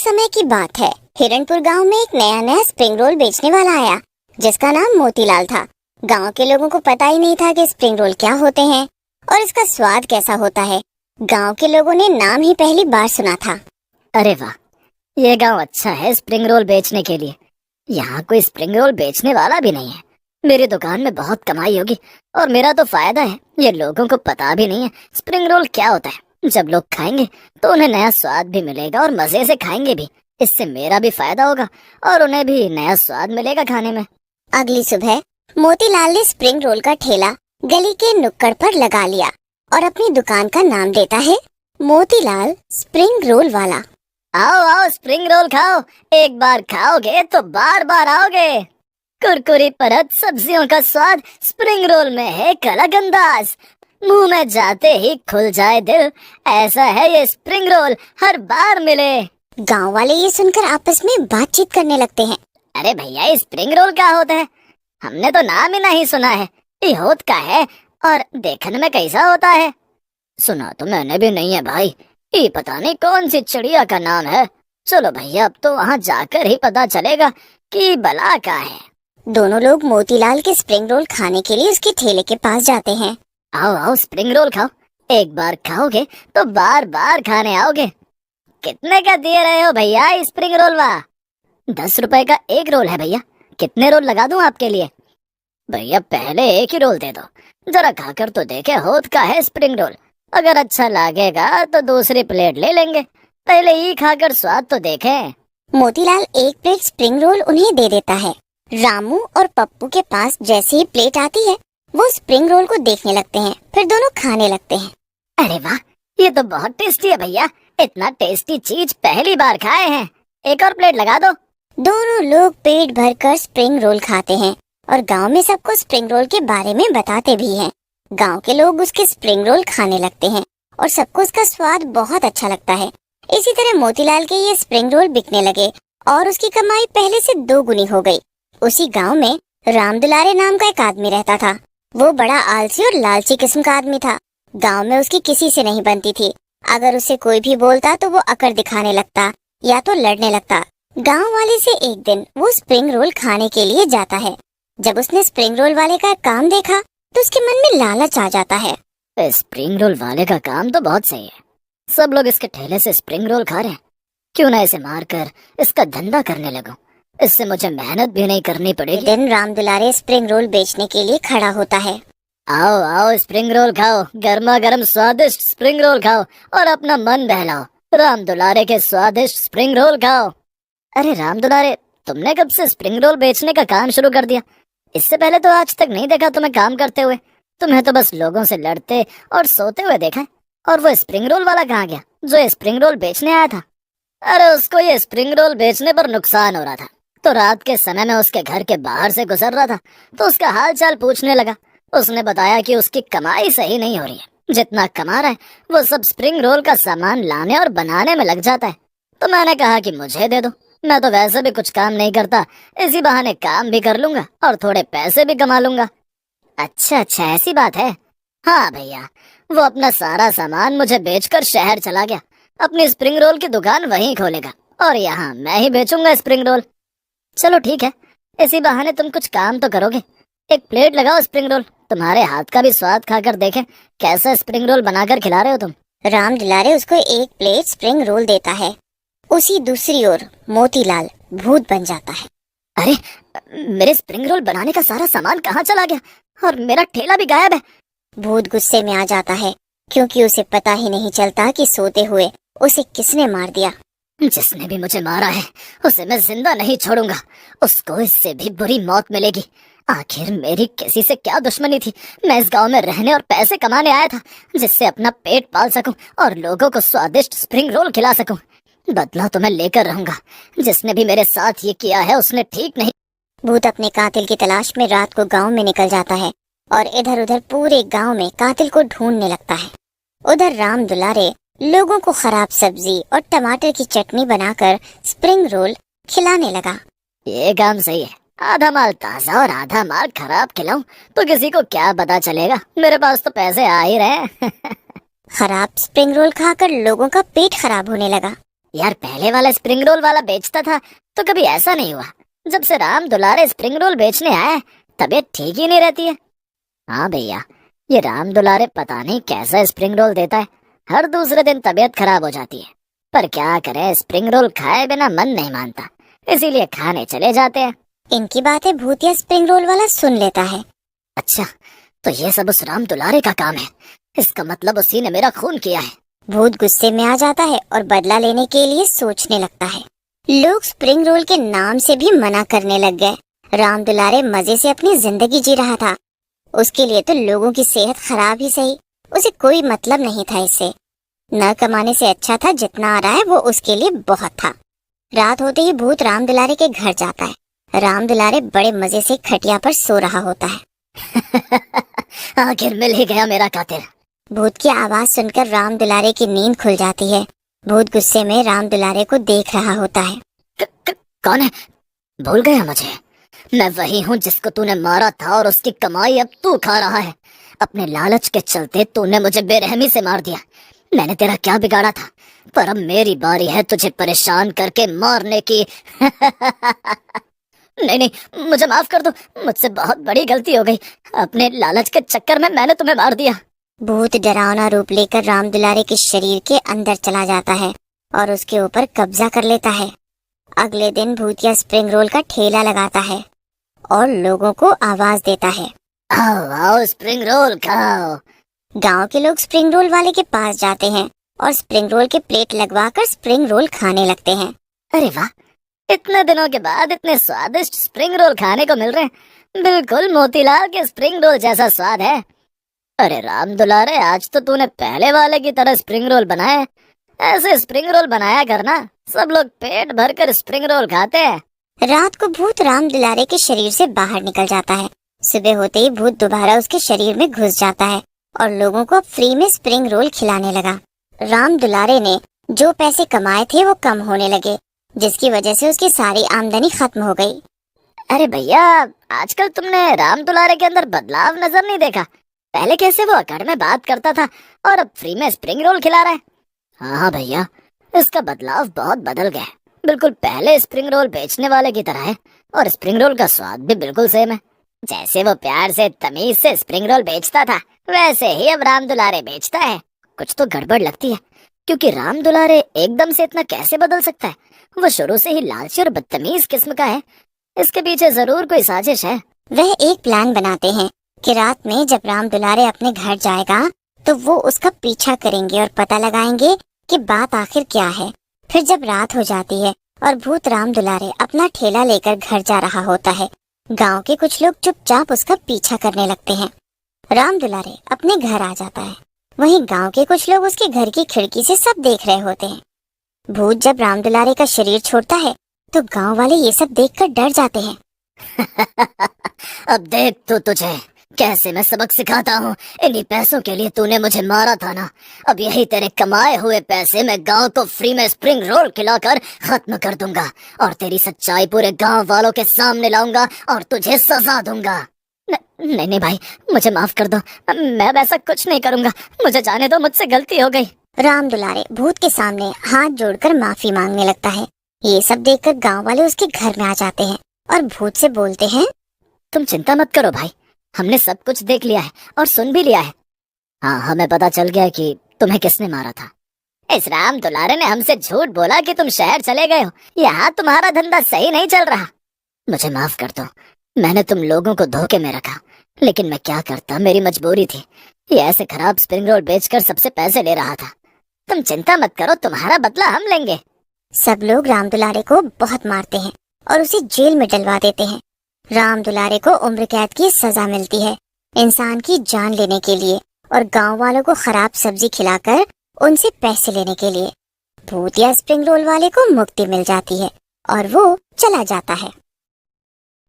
समय की बात है। हिरणपुर गांव में एक नया नया स्प्रिंग रोल बेचने वाला आया, जिसका नाम मोतीलाल था। गांव के लोगों को पता ही नहीं था कि स्प्रिंग रोल क्या होते हैं और इसका स्वाद कैसा होता है। गांव के लोगों ने नाम ही पहली बार सुना था। अरे वाह, ये गांव अच्छा है स्प्रिंग रोल बेचने के लिए। यहाँ कोई स्प्रिंग रोल बेचने वाला भी नहीं है। मेरी दुकान में बहुत कमाई होगी और मेरा तो फायदा है। ये लोगों को पता भी नहीं है स्प्रिंग रोल क्या होता है। जब लोग खाएंगे तो उन्हें नया स्वाद भी मिलेगा और मजे से खाएंगे भी। इससे मेरा भी फायदा होगा और उन्हें भी नया स्वाद मिलेगा खाने में। अगली सुबह मोतीलाल ने स्प्रिंग रोल का ठेला गली के नुक्कड़ पर लगा लिया और अपनी दुकान का नाम देता है मोतीलाल स्प्रिंग रोल वाला। आओ आओ, स्प्रिंग रोल खाओ। एक बार खाओगे तो बार बार आओगे। कुरकुरी परत, सब्जियों का स्वाद, स्प्रिंग रोल में है एक अलग अंदाज। मुंह में जाते ही खुल जाए दिल। ऐसा है ये स्प्रिंग रोल, हर बार मिले। गांव वाले ये सुनकर आपस में बातचीत करने लगते हैं। अरे भैया, ये स्प्रिंग रोल क्या होता है? हमने तो नाम ही नहीं सुना है। ये होत का है और देखने में कैसा होता है? सुना तो मैंने भी नहीं है भाई। ये पता नहीं कौन सी चिड़िया का नाम है। चलो भैया, अब तो वहाँ जाकर ही पता चलेगा कि भला क्या है। दोनों लोग मोतीलाल के स्प्रिंग रोल खाने के लिए उसके ठेले के पास जाते हैं। आओ आओ, स्प्रिंग रोल खाओ। एक बार खाओगे तो बार बार खाने आओगे। कितने का दे रहे हो भैया स्प्रिंग रोल? वाह, 10 रुपए का एक रोल है भैया। कितने रोल लगा दूं आपके लिए? भैया पहले एक ही रोल दे दो, जरा खाकर तो देखे होत का है स्प्रिंग रोल। अगर अच्छा लगेगा तो दूसरी प्लेट ले लेंगे। पहले ही खाकर स्वाद तो देखें। मोतीलाल एक प्लेट स्प्रिंग रोल उन्हें दे देता है। रामू और पप्पू के पास जैसे ही प्लेट आती है, वो स्प्रिंग रोल को देखने लगते हैं, फिर दोनों खाने लगते हैं। अरे वाह, ये तो बहुत टेस्टी है भैया। इतना टेस्टी चीज पहली बार खाए हैं। एक और प्लेट लगा दो। दोनों लोग पेट भरकर स्प्रिंग रोल खाते हैं और गांव में सबको स्प्रिंग रोल के बारे में बताते भी हैं। गांव के लोग उसके स्प्रिंग रोल खाने लगते हैं और सबको उसका स्वाद बहुत अच्छा लगता है। इसी तरह मोतीलाल के ये स्प्रिंग रोल बिकने लगे और उसकी कमाई पहले से 2 गुनी हो गई। उसी गांव में राम दुलारे नाम का एक आदमी रहता था। वो बड़ा आलसी और लालची किस्म का आदमी था। गांव में उसकी किसी से नहीं बनती थी। अगर उसे कोई भी बोलता तो वो अकड़ दिखाने लगता या तो लड़ने लगता। गांव वाले से एक दिन वो स्प्रिंग रोल खाने के लिए जाता है। जब उसने स्प्रिंग रोल वाले का काम देखा तो उसके मन में लालच आ जाता है। स्प्रिंग रोल वाले का काम तो बहुत सही है। सब लोग इसके ठेले से स्प्रिंग रोल खा रहे हैं। क्यों ना इसे मारकर इसका धंधा करने लगूं। इससे मुझे मेहनत भी नहीं करनी पड़ेगी। दिन राम दुलारे स्प्रिंग रोल बेचने के लिए खड़ा होता है। आओ आओ, स्प्रिंग रोल खाओ। गर्मा गर्म स्वादिष्ट स्प्रिंग रोल खाओ और अपना मन बहलाओ। राम दुलारे के स्वादिष्ट स्प्रिंग रोल खाओ। अरे राम दुलारे, तुमने कब से स्प्रिंग रोल बेचने का काम शुरू कर दिया? इससे पहले तो आज तक नहीं देखा तुम्हें काम करते हुए। तुम्हें तो बस लोगों से लड़ते और सोते हुए देखा है। और वो स्प्रिंग रोल वाला कहाँ गया जो ये स्प्रिंग रोल बेचने आया था? अरे उसको ये स्प्रिंग रोल बेचने पर नुकसान हो रहा था, तो रात के समय में उसके घर के बाहर से गुजर रहा था तो उसका हाल चाल पूछने लगा। उसने बताया कि उसकी कमाई सही नहीं हो रही है। जितना कमा रहा है वो सब स्प्रिंग रोल का सामान लाने और बनाने में लग जाता है। तो मैंने कहा कि मुझे दे दो। मैं तो वैसे भी कुछ काम नहीं करता, इसी बहाने काम भी कर लूंगा और थोड़े पैसे भी कमा लूंगा। अच्छा अच्छा, ऐसी बात है। हाँ भैया, वो अपना सारा सामान मुझे बेचकर शहर चला गया। अपनी स्प्रिंग रोल की दुकान वहीं खोलेगा और यहाँ मैं ही बेचूंगा स्प्रिंग रोल। चलो ठीक है, इसी बहाने तुम कुछ काम तो करोगे। एक प्लेट लगाओ स्प्रिंग रोल। तुम्हारे हाथ का भी स्वाद खाकर देखें कैसा स्प्रिंग रोल बनाकर खिला रहे हो तुम। राम दुलारे उसको एक प्लेट स्प्रिंग रोल देता है। उसी दूसरी ओर मोतीलाल भूत बन जाता है। अरे, मेरे स्प्रिंग रोल बनाने का सारा सामान कहाँ चला गया और मेरा ठेला भी गायब है। भूत गुस्से में आ जाता है क्योंकि उसे पता ही नहीं चलता कि सोते हुए उसे किसने मार दिया। जिसने भी मुझे मारा है उसे मैं जिंदा नहीं छोड़ूंगा। उसको इससे भी बुरी मौत मिलेगी। आखिर मेरी किसी से क्या दुश्मनी थी? मैं इस गांव में रहने और पैसे कमाने आया था जिससे अपना पेट पाल सकूं और लोगों को स्वादिष्ट स्प्रिंग रोल खिला सकूं। बदला तो मैं लेकर रहूंगा। जिसने भी मेरे साथ ये किया है उसने ठीक नहीं। भूत अपने कातिल की तलाश में रात को गांव में निकल जाता है और इधर उधर पूरे गांव में कातिल को ढूंढने लगता है। उधर राम दुलारे लोगों को खराब सब्जी और टमाटर की चटनी बनाकर स्प्रिंग रोल खिलाने लगा। ये काम सही है। आधा माल ताजा और आधा माल खराब खिलाऊं तो किसी को क्या पता चलेगा। मेरे पास तो पैसे आ ही रहे हैं। खराब स्प्रिंग रोल खाकर लोगों का पेट खराब होने लगा। यार पहले वाला स्प्रिंग रोल वाला बेचता था तो कभी ऐसा नहीं हुआ। जब से राम दुलारे स्प्रिंग रोल बेचने आया है तबीयत ठीक ही नहीं रहती है। हाँ भैया, ये राम दुलारे पता नहीं कैसा स्प्रिंग रोल देता है, हर दूसरे दिन तबीयत खराब हो जाती है। पर क्या करें, स्प्रिंग रोल खाए बिना मन नहीं मानता, इसीलिए खाने चले जाते हैं। इनकी बातें भूतिया स्प्रिंग रोल वाला सुन लेता है। अच्छा, तो ये सब उस राम दुलारे का काम है, इसका मतलब उसी ने मेरा खून किया है। भूत गुस्से में आ जाता है और बदला लेने के लिए सोचने लगता है। लोग स्प्रिंग रोल के नाम से भी मना करने लग गए। राम दुलारे मजे से अपनी जिंदगी जी रहा था। उसके लिए तो लोगों की सेहत खराब ही सही, उसे कोई मतलब नहीं था इससे। न कमाने से अच्छा था जितना आ रहा है वो उसके लिए बहुत था। रात होते ही भूत राम दुलारे के घर जाता है। राम दुलारे बड़े मजे से खटिया पर सो रहा होता है। आखिर मिल ही गया मेरा कातिल। भूत की आवाज सुनकर राम दुलारे की नींद खुल जाती है। भूत गुस्से में राम दुलारे को देख रहा होता है। कौन है? भूल गया मुझे? मैं वही हूँ जिसको तूने मारा था और उसकी कमाई अब तू खा रहा है। अपने लालच के चलते तूने मुझे बेरहमी से मार दिया। मैंने तेरा क्या बिगाड़ा था? पर अब मेरी बारी है तुझे परेशान करके मारने की। नहीं नहीं, मुझे माफ कर दो, मुझसे बहुत बड़ी गलती हो गई। अपने लालच के चक्कर में मैंने तुम्हें मार दिया। भूत डरावना रूप लेकर राम दुलारे के शरीर के अंदर चला जाता है और उसके ऊपर कब्जा कर लेता है। अगले दिन भूतिया स्प्रिंग रोल का ठेला लगाता है और लोगों को आवाज देता है, आओ आओ स्प्रिंग रोल खाओ। गांव के लोग स्प्रिंग रोल वाले के पास जाते हैं और स्प्रिंग रोल के प्लेट लगवाकर स्प्रिंग रोल खाने लगते हैं। अरे वाह, इतने दिनों के बाद इतने स्वादिष्ट स्प्रिंग रोल खाने को मिल रहे हैं। बिल्कुल मोतीलाल के स्प्रिंग रोल जैसा स्वाद है। अरे राम दुलारे, आज तो तूने पहले वाले की तरह स्प्रिंग रोल बनाए। ऐसे स्प्रिंग रोल बनाया करना, सब लोग पेट भरकर स्प्रिंग रोल खाते हैं। रात को भूत राम दुलारे के शरीर से बाहर निकल जाता है। सुबह होते ही भूत दोबारा उसके शरीर में घुस जाता है और लोगों को फ्री में स्प्रिंग रोल खिलाने लगा। राम दुलारे ने जो पैसे कमाए थे वो कम होने लगे, जिसकी वजह से उसकी सारी आमदनी खत्म हो गई। अरे भैया, आजकल तुमने राम दुलारे के अंदर बदलाव नजर नहीं देखा? पहले कैसे वो अकड़ में बात करता था और अब फ्री में स्प्रिंग रोल खिला रहा है। हाँ भैया, इसका बदलाव बहुत बदल गया है। बिल्कुल पहले स्प्रिंग रोल बेचने वाले की तरह है और स्प्रिंग रोल का स्वाद भी बिल्कुल सेम है। जैसे वो प्यार से तमीज से स्प्रिंग रोल बेचता था, वैसे ही अब राम दुलारे बेचता है। कुछ तो गड़बड़ लगती है, क्योंकि राम दुलारे एकदम से इतना कैसे बदल सकता है? वो शुरू से ही लालची और बदतमीज किस्म का है। इसके पीछे जरूर कोई साजिश है। वह एक प्लान बनाते हैं कि रात में जब राम दुलारे अपने घर जाएगा तो वो उसका पीछा करेंगे और पता लगाएंगे कि बात आखिर क्या है। फिर जब रात हो जाती है और भूत राम दुलारे अपना ठेला लेकर घर जा रहा होता है, गांव के कुछ लोग चुपचाप उसका पीछा करने लगते हैं। राम दुलारे अपने घर आ जाता है, वहीं गांव के कुछ लोग उसके घर की खिड़की से सब देख रहे होते हैं। भूत जब राम दुलारे का शरीर छोड़ता है तो गांव वाले ये सब देखकर डर जाते हैं। अब देख तो तुझे कैसे मैं सबक सिखाता हूँ। इन्हीं पैसों के लिए तूने मुझे मारा था ना, अब यही तेरे कमाए हुए पैसे मैं गांव को फ्री में स्प्रिंग रोल खिलाकर खत्म कर दूंगा और तेरी सच्चाई पूरे गांव वालों के सामने लाऊंगा और तुझे सजा दूंगा। नहीं नहीं भाई, मुझे माफ कर दो, मैं वैसा कुछ नहीं करूंगा, मुझे जाने दो, मुझसे गलती हो गई। राम दुलारे भूत के सामने हाथ जोड़कर माफी मांगने लगता है। ये सब देखकर गांव वाले उसके घर में आ जाते हैं और भूत से बोलते हैं, तुम चिंता मत करो भाई, हमने सब कुछ देख लिया है और सुन भी लिया है। हाँ, हमें पता चल गया कि तुम्हें किसने मारा था। इस राम दुलारे ने हमसे झूठ बोला कि तुम शहर चले गए हो। यहाँ तुम्हारा धंधा सही नहीं चल रहा। मुझे माफ कर दो, मैंने तुम लोगों को धोखे में रखा, लेकिन मैं क्या करता, मेरी मजबूरी थी। ये ऐसे खराब स्प्रिंग रोल बेचकर सबसे पैसे ले रहा था। तुम चिंता मत करो, तुम्हारा बदला हम लेंगे। सब लोग राम दुलारे को बहुत मारते हैं और उसे जेल में डलवा देते हैं। राम दुलारे को उम्र कैद की सजा मिलती है इंसान की जान लेने के लिए और गांव वालों को खराब सब्जी खिलाकर उनसे पैसे लेने के लिए। भूतिया स्प्रिंग रोल वाले को मुक्ति मिल जाती है और वो चला जाता है।